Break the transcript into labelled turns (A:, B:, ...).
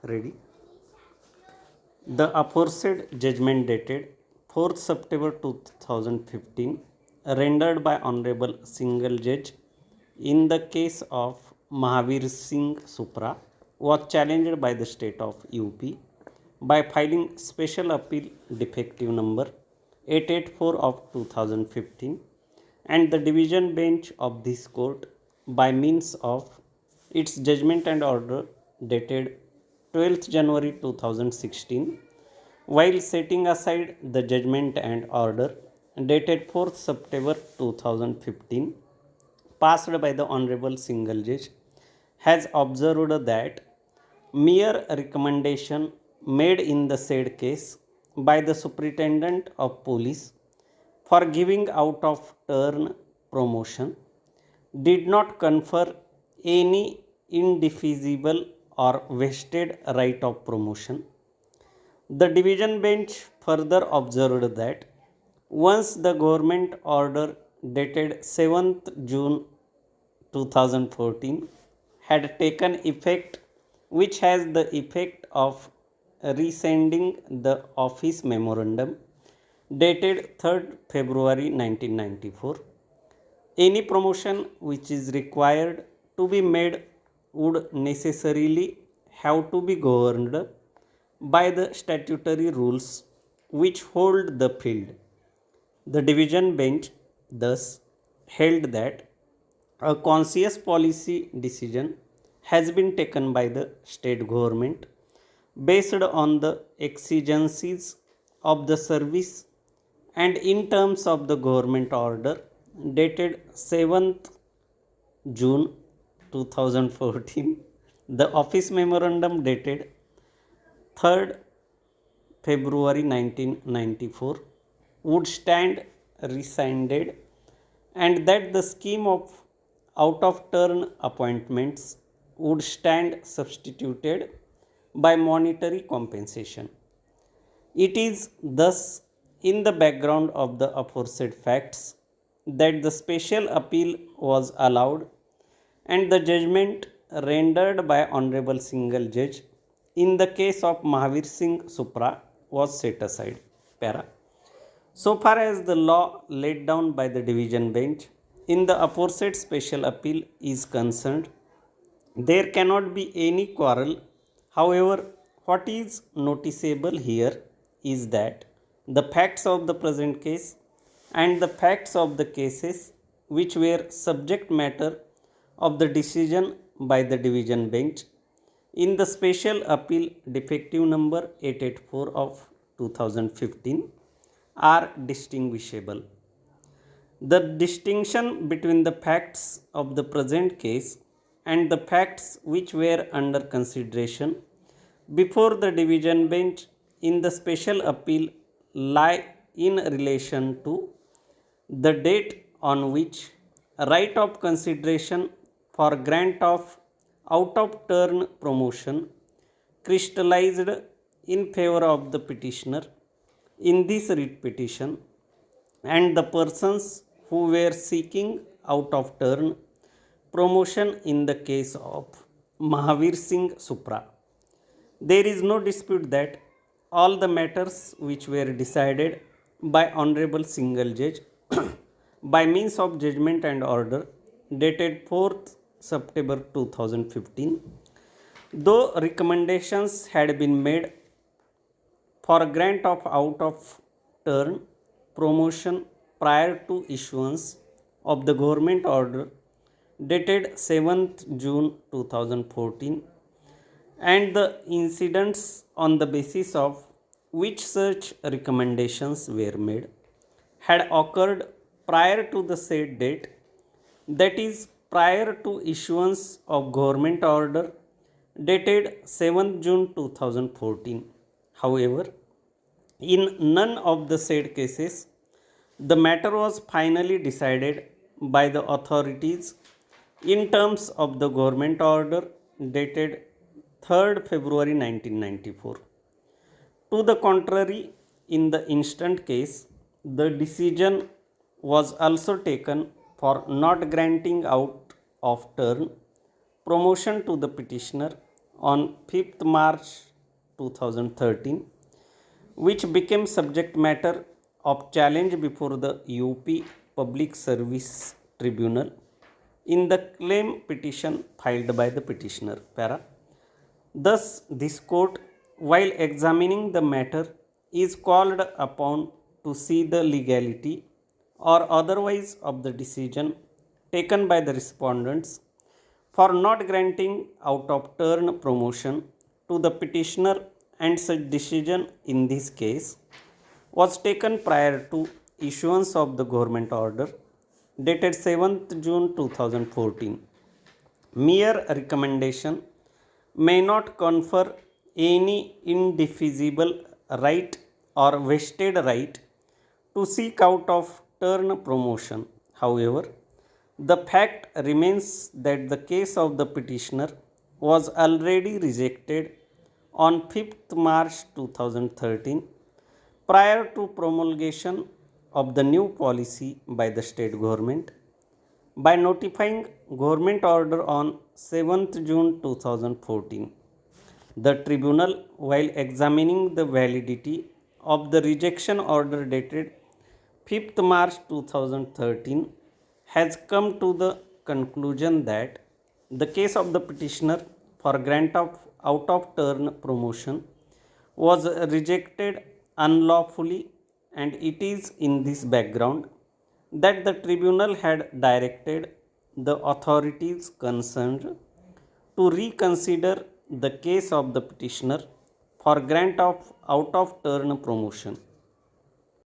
A: Ready? The aforesaid judgment dated 4th September 2015, rendered by Honorable Single Judge in the case of Mahavir Singh Supra, was challenged by the state of UP by filing special appeal defective number 884 of 2015, and the division bench of this court by means of its judgment and order dated 12th January 2016, while setting aside the judgment and order dated 4th September 2015 passed by the Honorable Single Judge, has observed that mere recommendation made in the said case by the Superintendent of Police for giving out of turn promotion did not confer any indefeasible or vested right of promotion. The division bench further observed that once the government order dated 7th June 2014 had taken effect, which has the effect of rescinding the office memorandum dated 3rd February 1994, any promotion which is required to be made would necessarily have to be governed by the statutory rules which hold the field. The division bench thus held that a conscious policy decision has been taken by the state government based on the exigencies of the service and in terms of the government order dated 7th June 2014, the office memorandum dated 3rd February 1994 would stand rescinded, and that the scheme of out of turn appointments would stand substituted by monetary compensation. It is thus in the background of the aforesaid facts that the special appeal was allowed and the judgment rendered by Honorable Single Judge in the case of Mahavir Singh Supra was set aside. Para. So far as the law laid down by the division bench in the aforesaid special appeal is concerned, there cannot be any quarrel. However, what is noticeable here is that the facts of the present case and the facts of the cases which were subject matter of the decision by the division bench in the special appeal defective number 884 of 2015 are distinguishable. The distinction between the facts of the present case and the facts which were under consideration before the division bench in the special appeal lie in relation to the date on which right of consideration for grant of out of turn promotion crystallized in favor of the petitioner in this writ petition and the persons who were seeking out of turn promotion in the case of Mahavir Singh Supra. There is no dispute that all the matters which were decided by Honorable Single Judge by means of judgment and order dated 4th September 2015, though recommendations had been made for grant of out of turn promotion prior to issuance of the government order dated 7th June 2014, and the incidents on the basis of which such recommendations were made had occurred prior to the said date, that is prior to issuance of government order dated 7th June 2014. However, in none of the said cases, the matter was finally decided by the authorities in terms of the government order dated 3rd February 1994. To the contrary, in the instant case, the decision was also taken for not granting out of turn promotion to the petitioner on 5th March 2013, which became subject matter of challenge before the UP Public Service Tribunal in the claim petition filed by the petitioner. Para. Thus, this court, while examining the matter, is called upon to see the legality or otherwise of the decision taken by the respondents for not granting out of turn promotion to the petitioner, and such decision in this case was taken prior to issuance of the government order dated 7th June 2014. Mere recommendation may not confer any indefeasible right or vested right to seek out of turn promotion. However, the fact remains that the case of the petitioner was already rejected on 5th March 2013 prior to promulgation of the new policy by the state government by notifying government order on 7th June 2014. The tribunal, while examining the validity of the rejection order dated 5th March 2013, has come to the conclusion that the case of the petitioner for grant of out of turn promotion was rejected unlawfully, and it is in this background that the tribunal had directed the authorities concerned to reconsider the case of the petitioner for grant of out of turn promotion.